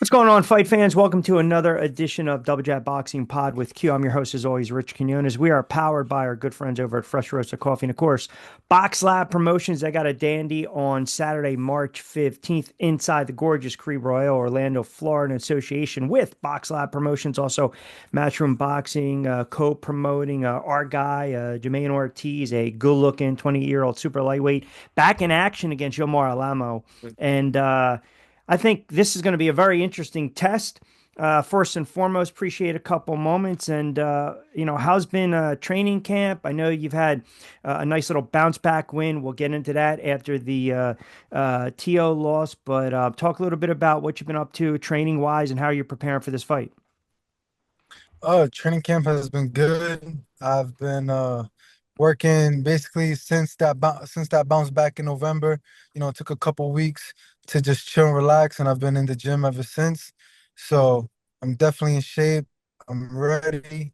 What's going on, fight fans? Welcome to another edition of Double Jab Boxing Pod with Q. I'm your host, as always, Rich Quinones. We are powered by our good friends over at Fresh Roasted Coffee. And of course, Box Lab Promotions. They got a dandy on Saturday, March 15th, inside the gorgeous Caribe Royale, Orlando, Florida, in association with Box Lab Promotions. Also, Matchroom Boxing, co promoting our guy, Jamaine Ortiz, a good looking 20-year-old super lightweight, back in action against Yomar El Alamo. And, I think this is going to be a very interesting test. First and foremost, appreciate a couple moments. And, how's been training camp? I know you've had a nice little bounce back win. We'll get into that after the TO loss, but talk a little bit about what you've been up to training wise and how you're preparing for this fight. Training camp has been good. I've been working basically since that bounce back in November. It took a couple weeks to just chill and relax, and I've been in the gym ever since. So I'm definitely in shape. I'm ready,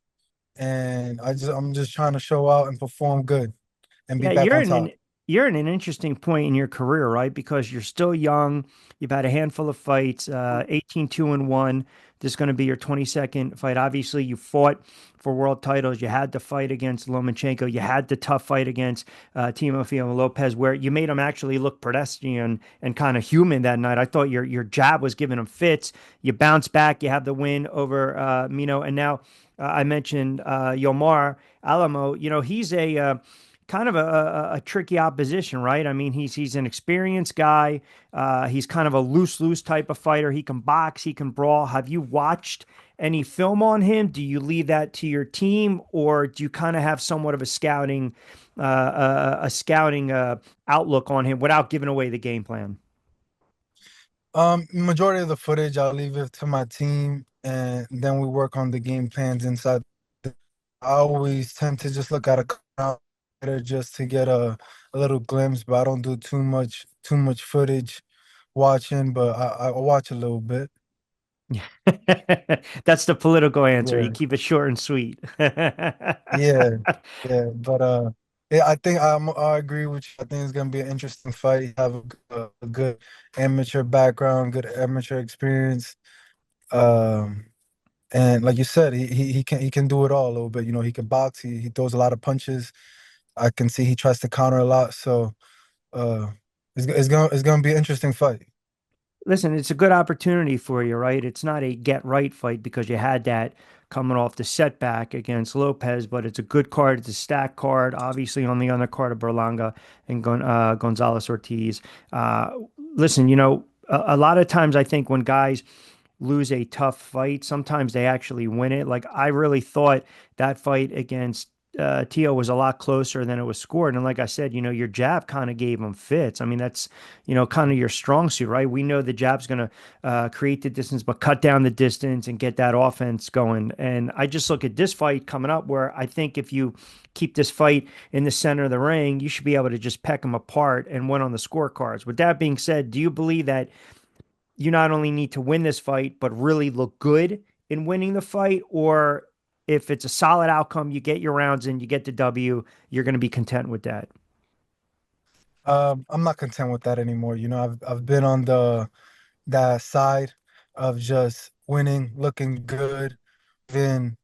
and I'm just trying to show out and perform good and be Yeah, back on top. you're in an interesting point in your career, right? Because you're still young. You've had a handful of fights, 18 and 1. This is going to be your 22nd fight. Obviously, you fought for world titles. You had the fight against Lomachenko. You had the tough fight against Timofey Lopez, where you made him actually look pedestrian and kind of human that night. I thought your jab was giving him fits. You bounce back. You have the win over Mino, and now I mentioned Yomar Alamo. He's a kind of a tricky opposition, right? I mean, he's an experienced guy. He's kind of a loose type of fighter. He can box, he can brawl. Have you watched any film on him? Do you leave that to your team, or do you kind of have somewhat of a scouting outlook on him without giving away the game plan? Majority of the footage I'll leave it to my team, and then we work on the game plans inside. I always tend to just look at a computer just to get a little glimpse, but I don't do too much footage watching, but I watch a little bit. That's the political answer. You Yeah, keep it short and sweet. yeah, yeah. But yeah, I think I agree with you. I think it's gonna be an interesting fight. Have a good amateur background, good amateur experience. Um, and like you said, he can do it all a little bit. He can box. He throws a lot of punches. I can see he tries to counter a lot. So uh, it's gonna be an interesting fight. Listen, it's a good opportunity for you, right? It's not a get right fight because you had that coming off the setback against Lopez, but it's a good card. It's a stack card, obviously on the undercard of Berlanga and Gonzalez Ortiz. Uh, Listen, a lot of times I think when guys lose a tough fight, sometimes they actually win it. Like I really thought that fight against Tio was a lot closer than it was scored. And like I said, your jab kind of gave him fits. I mean, that's, kind of your strong suit, right? We know the jab's going to create the distance, but cut down the distance and get that offense going. And I just look at this fight coming up where I think if you keep this fight in the center of the ring, you should be able to just peck them apart and win on the scorecards. With that being said, do you believe that you not only need to win this fight, but really look good in winning the fight? Or if it's a solid outcome, you get your rounds in, you get the W, you're going to be content with that. I'm not content with that anymore. I've been on the that side of just winning, then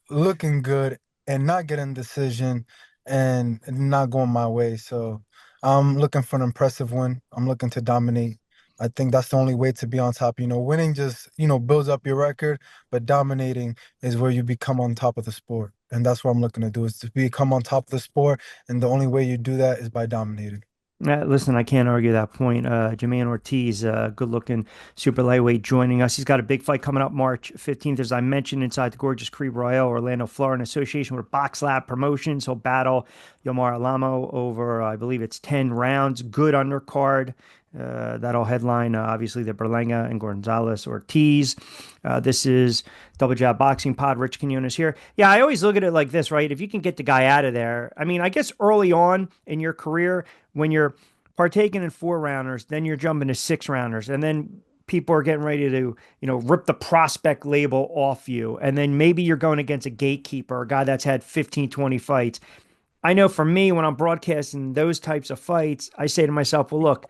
looking good and not getting decision and not going my way. So I'm looking for an impressive win. I'm looking to dominate. I think that's the only way to be on top. Winning just, builds up your record, but dominating is where you become on top of the sport. And that's what I'm looking to do is to become on top of the sport. And the only way you do that is by dominating. Listen, I can't argue that point. Jamaine Ortiz, good looking super lightweight, joining us. He's got a big fight coming up March 15th, as I mentioned, inside the gorgeous Caribe Royale, Orlando, Florida, in association with Box Lab Promotions. He'll battle Yomar Alamo over, I believe it's 10 rounds. Good undercard. That'll headline, obviously, the Berlanga and Gonzalez Ortiz. This is Double Jab Boxing Pod. Rich Quinones here. Yeah, I always look at it like this, right? If you can get the guy out of there, I mean, I guess early on in your career, when you're partaking in four rounders, then you're jumping to six rounders, and then people are getting ready to, rip the prospect label off you. And then maybe you're going against a gatekeeper, a guy that's had 15, 20 fights. I know for me, when I'm broadcasting those types of fights, I say to myself, well, look,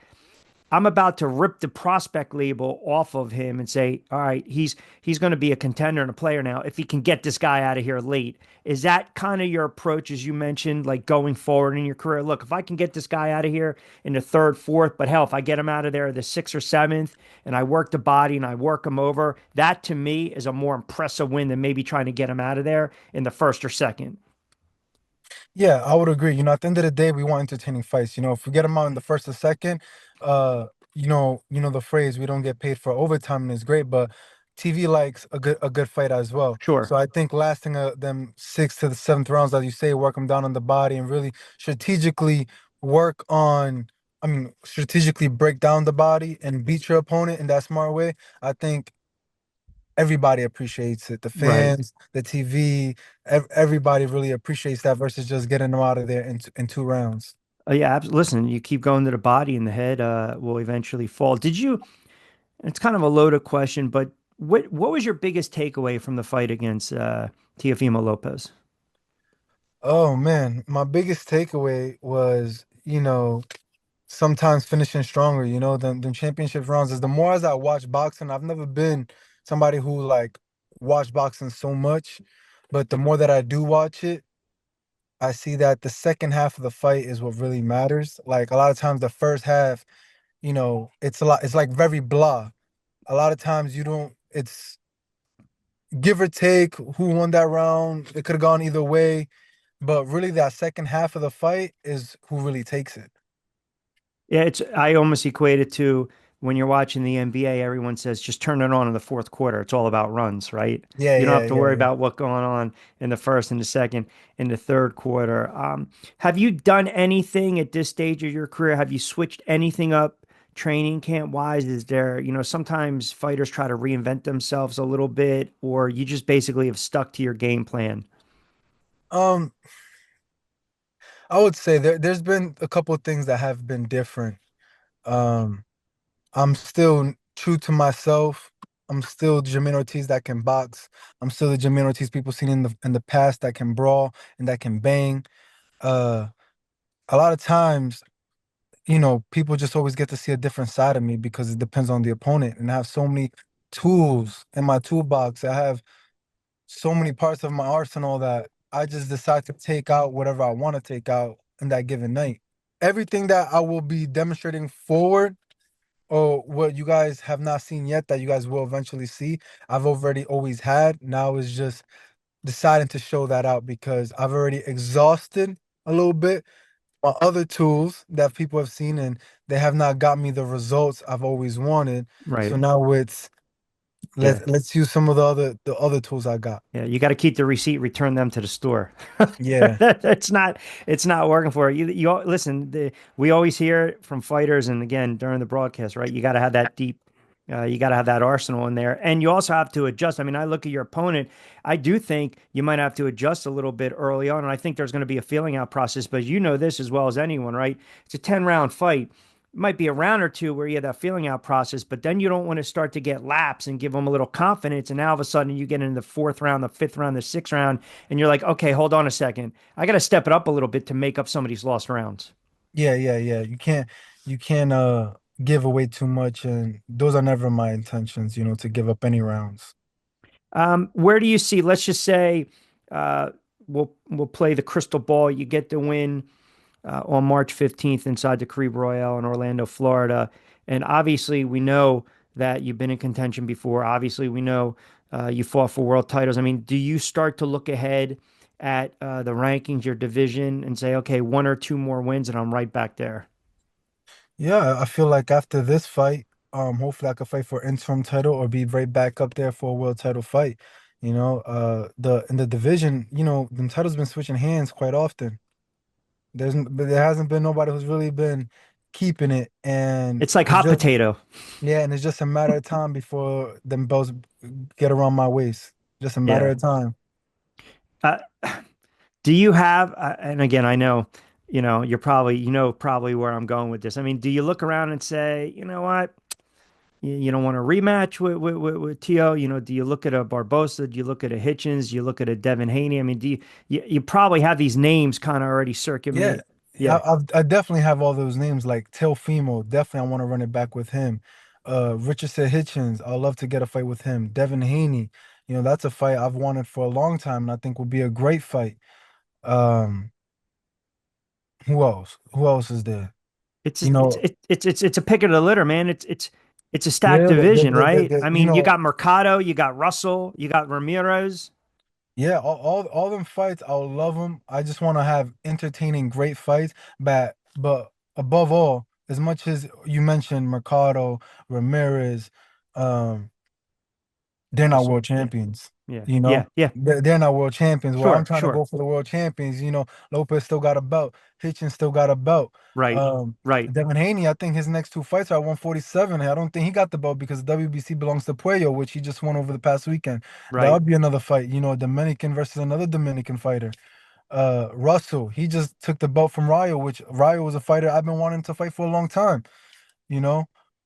I'm about to rip the prospect label off of him and say, all right, he's going to be a contender and a player now if he can get this guy out of here late. Is that kind of your approach, as you mentioned, like going forward in your career? Look, if I can get this guy out of here in the third, fourth, but hell, if I get him out of there the sixth or seventh and I work the body and I work him over, that to me is a more impressive win than maybe trying to get him out of there in the first or second. Yeah, I would agree. At the end of the day, we want entertaining fights. If we get them out in the first or second, uh, the phrase "we don't get paid for overtime" is great, but TV likes a good fight as well. Sure. So I think lasting them sixth to the seventh rounds, as you say, work them down on the body and really strategically work on. I mean, strategically break down the body and beat your opponent in that smart way. I think everybody appreciates it. The Right. fans, the TV, everybody really appreciates that versus just getting them out of there in 2 rounds. Yeah, listen, you keep going to the body and the head will eventually fall. Did you, it's kind of a loaded question, but what was your biggest takeaway from the fight against Teofimo Lopez? Oh man, my biggest takeaway was, sometimes finishing stronger, than championship rounds is the more as I watch boxing, I've never been somebody who like watched boxing so much, but the more that I do watch it, I see that the second half of the fight is what really matters. Like a lot of times the first half, it's like very blah. A lot of times you don't, it's give or take who won that round. It could have gone either way, but really that second half of the fight is who really takes it. Yeah, I almost equate it to when you're watching the NBA, everyone says just turn it on in the fourth quarter. It's all about runs, right? Yeah, You don't yeah, have to yeah, worry yeah. about what's going on in the first and the second and the third quarter. Have you done anything at this stage of your career? Have you switched anything up training camp wise? Is there, sometimes fighters try to reinvent themselves a little bit, or you just basically have stuck to your game plan? Um, I would say there's been a couple of things that have been different. Um, I'm still true to myself. I'm still Jamaine Ortiz that can box. I'm still the Jamaine Ortiz people seen in the past that can brawl and that can bang. Uh, a lot of times, people just always get to see a different side of me because it depends on the opponent. And I have so many tools in my toolbox. I have so many parts of my arsenal that I just decide to take out whatever I want to take out in that given night. Everything that I will be demonstrating forward or what you guys have not seen yet that you guys will eventually see, I've already always had. Now is just deciding to show that out because I've already exhausted a little bit my other tools that people have seen and they have not got me the results I've always wanted. So Right. now it's Yeah. let's use some of the other tools I got. Yeah, you got to keep the receipt, return them to the store. Yeah. It's not working for you. Listen, we always hear it from fighters, and again during the broadcast, right? You got to have that deep, you got to have that arsenal in there, and you also have to adjust. I mean, I look at your opponent. I do think you might have to adjust a little bit early on, and I think there's going to be a feeling out process. But you know this as well as anyone, right? It's a 10 round fight. Might be a round or two where you have that feeling out process, but then you don't want to start to get laps and give them a little confidence. And now all of a sudden you get in the fourth round, the fifth round, the sixth round, and you're like, okay, hold on a second. I got to step it up a little bit to make up some of these lost rounds. Yeah, yeah, yeah. You can't give away too much and those are never my intentions, to give up any rounds. Where do you see, let's just say, uh, we'll play the crystal ball. You get the win on March 15th inside the Caribe Royale in Orlando, Florida. And obviously, we know that you've been in contention before. Obviously, we know you fought for world titles. I mean, do you start to look ahead at the rankings, your division, and say, okay, one or two more wins, and I'm right back there? Yeah, I feel like after this fight, hopefully I could fight for interim title or be right back up there for a world title fight. The in the division, the title's been switching hands quite often. But there hasn't been nobody who's really been keeping it, and It's like it's hot just potato. yeah, and it's just a matter of time before them belts get around my waist. Just a matter Yeah. of time. Uh, do you have, and again, I know, probably where I'm going with this. I mean, do you look around and say, you know what? You don't want a rematch with Tio. Do you look at a Barbosa? Do you look at a Hitchens? Do you look at a Devin Haney? I mean, you probably have these names kind of already Yeah, circulate. Yeah. I definitely have all those names like Teofimo. Definitely, I want to run it back with him. Richardson Hitchens. I'd love to get a fight with him. Devin Haney. That's a fight I've wanted for a long time, and I think will be a great fight. Um, who else? Who else is there? It's You a, know, it's a pick of the litter, man. It's a stacked yeah, division, right? I mean, you got Mercado, you got Russell, you got Ramirez. yeah, all them fights, I'll love them. I just want to have entertaining, great fights. But above all, as much as you mentioned Mercado, Ramirez, um, they're not Russell. world Yeah. champions. Yeah. You Yeah. know, Yeah. they're not world champions. Well, I'm Sure. trying to Sure. go for the world champions. Lopez still got a belt. Hitchens still got a belt. Right. Right. Devin Haney, I think his next two fights are at 147. I don't think he got the belt because WBC belongs to Puello, which he just won over the past weekend. That Right. would be another fight. Dominican versus another Dominican fighter. Russell, he just took the belt from Rayo, which Rayo was a fighter I've been wanting to fight for a long time. You know,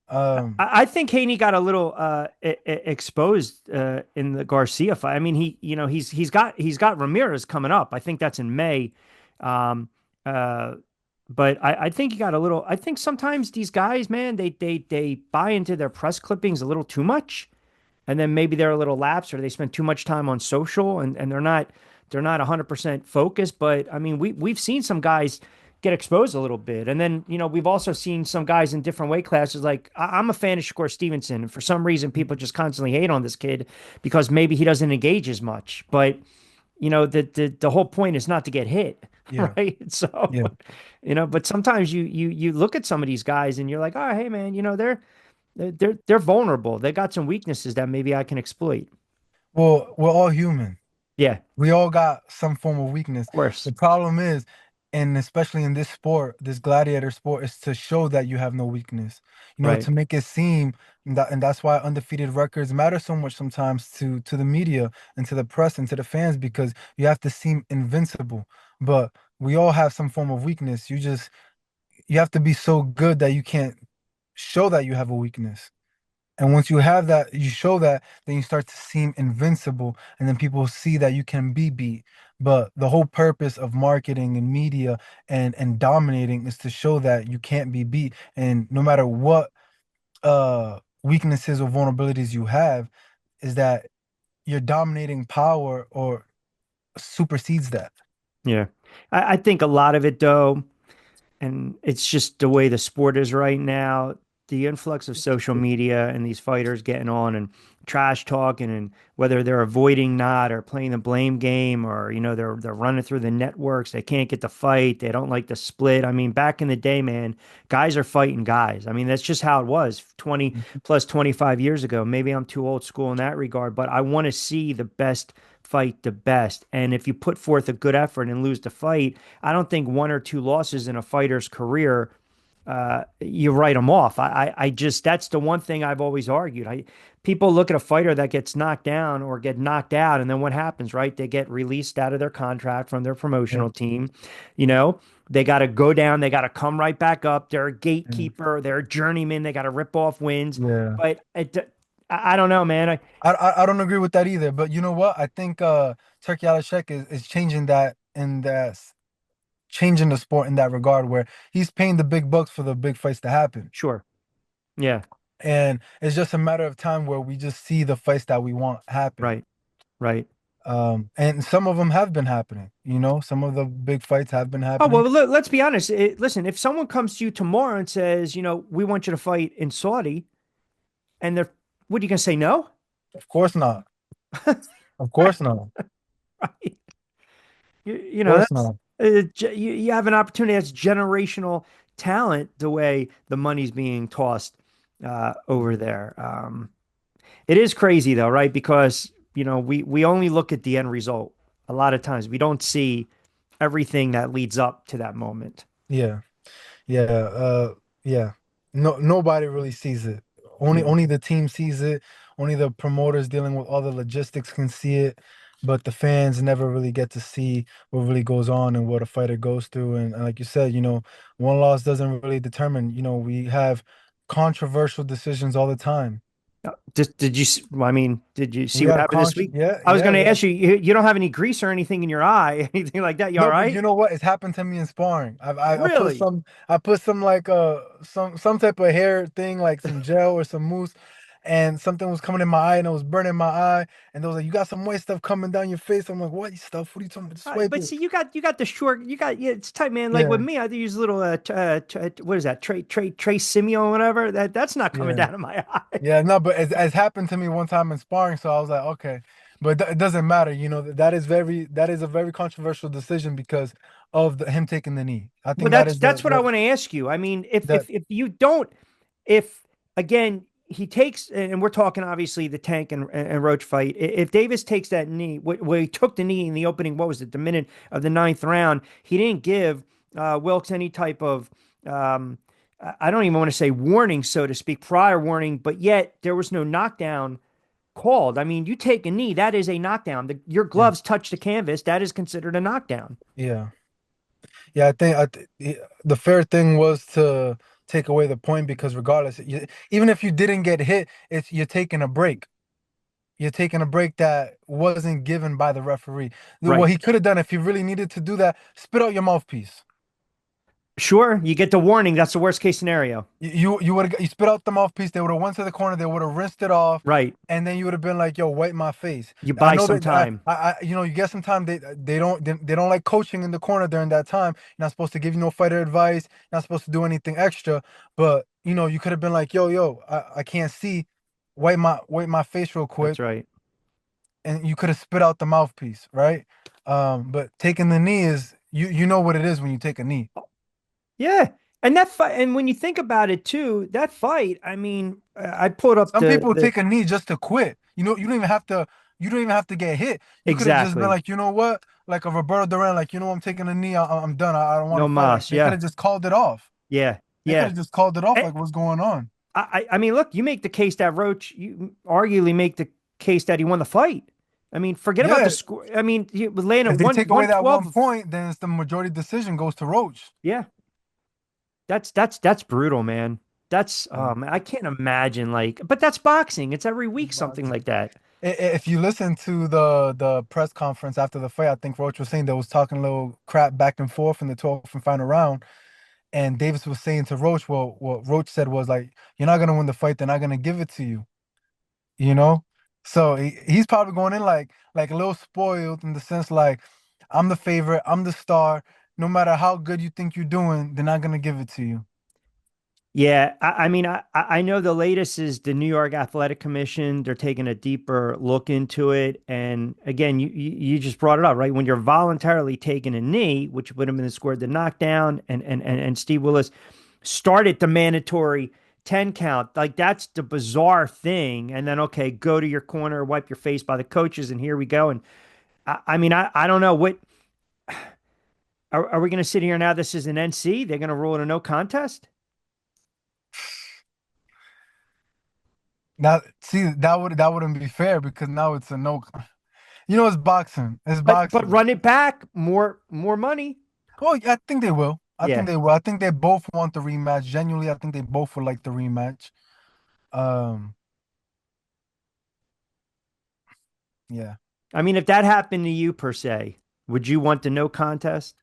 um, I think Haney got a little exposed in the Garcia fight. I mean, he's got Ramirez coming up. I think that's in May. Um, uh, but I think he got a little. I think sometimes these guys, man, they buy into their press clippings a little too much, and then maybe they're a little lapsed or they spend too much time on social and they're not 100% focused. But I mean, we've seen some guys get exposed a little bit, and then we've also seen some guys in different weight classes. Like I'm a fan of Shakur Stevenson, and for some reason people just constantly hate on this kid because maybe he doesn't engage as much. But the whole point is not to get hit, yeah, right? So yeah. but sometimes you look at some of these guys and you're like, oh hey man, they're vulnerable. They got some weaknesses that maybe I can exploit. Well, we're all human. Yeah, of We all got some form of weakness. course. The problem is, and especially in this sport, this gladiator sport, is to show that you have no weakness. Right. To make it seem and that's why undefeated records matter so much sometimes to the media and to the press and to the fans because you have to seem invincible. But we all have some form of weakness. You have to be so good that you can't show that you have a weakness. And once you have that, you show that, then you start to seem invincible, and then people see that you can be beat. But the whole purpose of marketing and media and dominating is to show that you can't be beat. And no matter what weaknesses or vulnerabilities you have, is that your dominating power or supersedes that. Yeah. I think a lot of it though, and it's just the way the sport is right now. The influx of social media and these fighters getting on and trash talking, and whether they're avoiding not or playing the blame game, or they're running through the networks. They can't get the fight. They don't like the split. I mean, back in the day, man, guys are fighting guys. I mean, that's just how it was 20 plus 25 years ago. Maybe I'm too old school in that regard, but I want to see the best fight the best. And if you put forth a good effort and lose the fight, I don't think one or two losses in a fighter's career, you write them off. I just that's the one thing I've always argued. People look at a fighter that gets knocked down or get knocked out, and then what happens, right? They get released out of their contract from their Yeah, promotional team. You know, they got to go down, they got to come right back up. They're a yeah, gatekeeper, they're a journeyman, they got to rip off wins. yeah. But I don't know, man. I don't agree with that either. But you know what? I think Turkey Alashek is changing that in that changing the sport in that regard where he's paying the big bucks for the big fights to happen. Sure, yeah, And it's just a matter of time where we just see the fights that we want happen. right, right. And some of them have been happening, some of the big fights have been Oh, well, happening. let's be honest. Listen, if someone comes to you tomorrow and says, we want you to fight in Saudi, and they're, what are you going to say? No? Of course not. Of course not. Of Right. course That's, not. you have an opportunity that's generational talent the way the money's being tossed over there. It is crazy though, right? Because, we only look at the end result. A lot of times we don't see everything that leads up to that moment. Yeah. Yeah, yeah. No, nobody really sees it. Only Yeah. only the team sees it. Only the promoters dealing with all the logistics can see it. But the fans never really get to see what really goes on and what a fighter goes through. And like you said, one loss doesn't really determine. We have controversial decisions all the time. Did you? I mean, did you see We what had happened this conch. week? Yeah, I was yeah, going we to had. ask you, you don't have any grease or anything in your eye, anything like that. You all No, but you right? know what? It's happened to me in sparring. Really? I put some like some type of hair thing, like some gel or some mousse, and something was coming in my eye and it was burning my eye. And they was like, "You got some white stuff coming down your face." I'm like, "What stuff? What are you talking about? Just wipe But it." see, you got the short, yeah, it's tight, man. Like with Yeah, me, I use a little, what is that? Trace Simio or whatever. That's not coming yeah, down in my eye. yeah. No, but it's happened to me one time in sparring, so I was like, okay, but it doesn't matter. That is a very controversial decision because of him taking the knee. I Well, think that is that's what I want to ask you. I mean, that if you don't, if again he takes, and we're talking obviously the Tank and Roach fight. If Davis takes that knee, where he took the knee in the opening, what was it, the minute of the ninth round, he didn't give Wilkes any type of, um, I don't even want to say warning, so to speak, prior warning, but yet there was no knockdown called. I mean, you take a knee, that is a knockdown. Your yeah, gloves touch the canvas, that is considered a knockdown. yeah. Yeah, the fair thing was to take away the point because regardless, even if you didn't get hit, it's you're taking a break. You're taking a break that wasn't given by the referee. What Right. he could have done if he really needed to do that, spit out your mouthpiece. Sure, you get the warning. That's the worst case scenario. You would have you spit out the mouthpiece. They would have went to the corner. They would have rinsed it off, Right. and then you would have been like, "Yo, wipe my face." You I buy know some that time. you know you get some time. They don't like coaching in the corner during that time. You're not supposed to give you no fighter advice. You're not supposed to do anything extra. But you know you could have been like, "Yo, I can't see. Wipe my face real quick," That's right. and you could have spit out the mouthpiece, right? But taking the knee is you know what it is when you take a knee. Yeah. And that fight, and when you think about it too, that fight, I mean, I pulled up Some people the take a knee just to quit. You know, you don't even have to get hit. You could have just been exactly. like, you know what? Like a Roberto Duran, like, you know, I'm taking a knee. I'm done. I don't want No to fight. Like mas. they could Yeah. have just called it off. Yeah. They could Yeah. have just called it off. Eh, Like, what's going on? I mean, look, you make the case that Roach, you arguably make the case that he won the fight. I mean, forget about the Yeah. score. I mean, he was laying at If they take away that 112. 1 point, then it's the majority decision goes to Roach. Yeah. That's brutal, man. That's Yeah. man, I can't imagine like, but that's boxing. It's every It's week something boxing. like that. If you listen to the press conference after the fight, I think Roach was saying they was talking a little crap back and forth in the 12th and final round. And Davis was saying to Roach, well, what Roach said was like, "You're not gonna win the fight. They're not gonna give it to you." You know, so he's probably going in like a little spoiled in the sense like, "I'm the favorite. I'm the star. No matter how good you think you're doing, they're not gonna give it to you." Yeah, I mean, I know the latest is the New York Athletic Commission. They're taking a deeper look into it, and again, you just brought it up, right? When you're voluntarily taking a knee, which would have been scored the knockdown, and Steve Willis started the mandatory 10 count. Like that's the bizarre thing, and then okay, go to your corner, wipe your face by the coaches, and here we go. And I mean, I don't know what are we going to sit here now? This is an NC. They're going to rule it a no contest. Now, see, that wouldn't be fair because now it's a no. You know, it's boxing. It's But boxing. run it back, more money. Oh, yeah, I think they will. I think Yeah. they will. I think they both want the rematch. Genuinely, I think they both would like the rematch. Um, yeah. I mean, if that happened to you per se, would you want the no contest?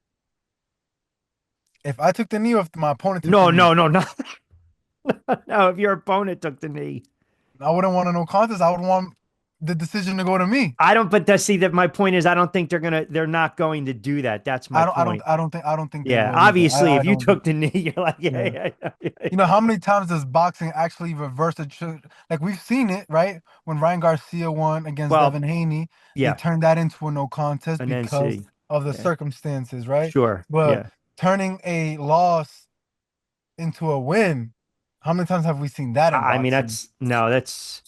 If I took the knee, or if my opponent took the No, knee, no, no, no. No, if your opponent took the knee. I wouldn't want a no contest. I would want the decision to go to me. I don't, but that's see that my point is I don't think they're not going to do that. That's my point. I don't think they Yeah. will either. Obviously, I if you don't think. took the knee, you're like, Yeah. yeah, yeah, yeah, You know yeah. how many times does boxing actually reverse the like we've seen it, right? When Ryan Garcia won against Well, Devin Haney, they yeah, turned that into a no contest an because NC. of the Yeah. circumstances, right? Sure. But Yeah. turning a loss into a win, how many times have we seen that in I mean, boxing? that's no, that's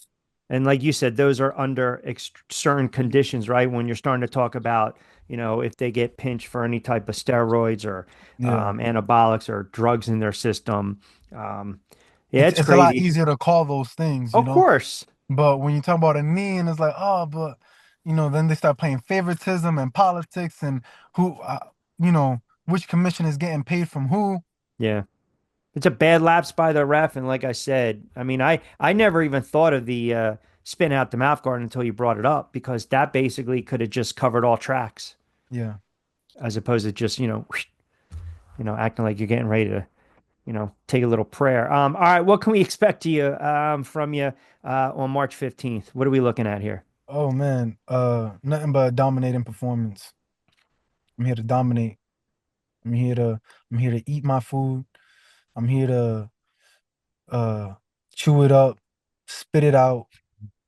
and like you said, those are under certain conditions, right? When you're starting to talk about, if they get pinched for any type of steroids or Yeah. anabolics or drugs in their system. Um, yeah, it's It's a lot crazy. easier to call those things, you Of know? course. But when you talk about a knee and it's like, oh, but you know, then they start playing favoritism and politics and who, you know, which commission is getting paid from who. Yeah. It's a bad lapse by the ref, and like I said, I mean, I never even thought of the spin out the mouth guard until you brought it up because that basically could have just covered all tracks Yeah. as opposed to just acting like you're getting ready to take a little prayer. All right, what can we expect to you from you on March 15th? What are we looking at here? Oh man, nothing but a dominating performance. I'm here to dominate. I'm here to I'm here to eat my food. I'm here to uh chew it up, spit it out,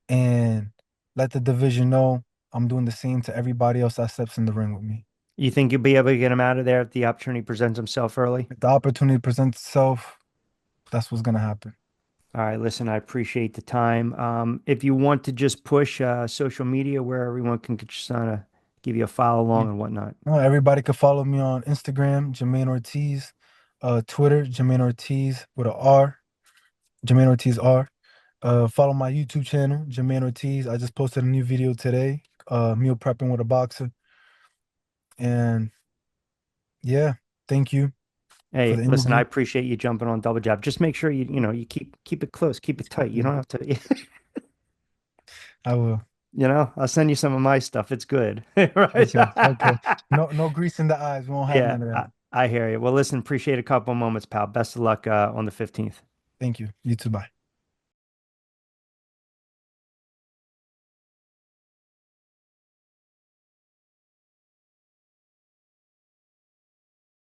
and let the division know I'm doing the same to everybody else that steps in the ring with me. You think you'll be able to get him out of there if the opportunity presents himself early? If the opportunity presents itself, that's what's gonna happen. All right, listen, I appreciate the time. If you want to just push social media where everyone can just kind of give you a follow Yeah. along and whatnot. Everybody can follow me on Instagram, Jamaine Ortiz, Twitter, Jamaine Ortiz with a R, Jamaine Ortiz R. Follow my YouTube channel, Jamaine Ortiz. I just posted a new video today, meal prepping with a boxer. And yeah, thank you for Hey, the listen, I interview. appreciate you jumping on Double Jab. Just make sure you keep it close, keep it tight. You Yeah, don't have to, I will. I'll send you some of my stuff. It's good. Right? Okay, okay. No grease in the eyes. We won't have Yeah, none of I, that. I hear you. Well, listen, appreciate a couple moments, pal. Best of luck on the 15th. Thank you. You too. Bye.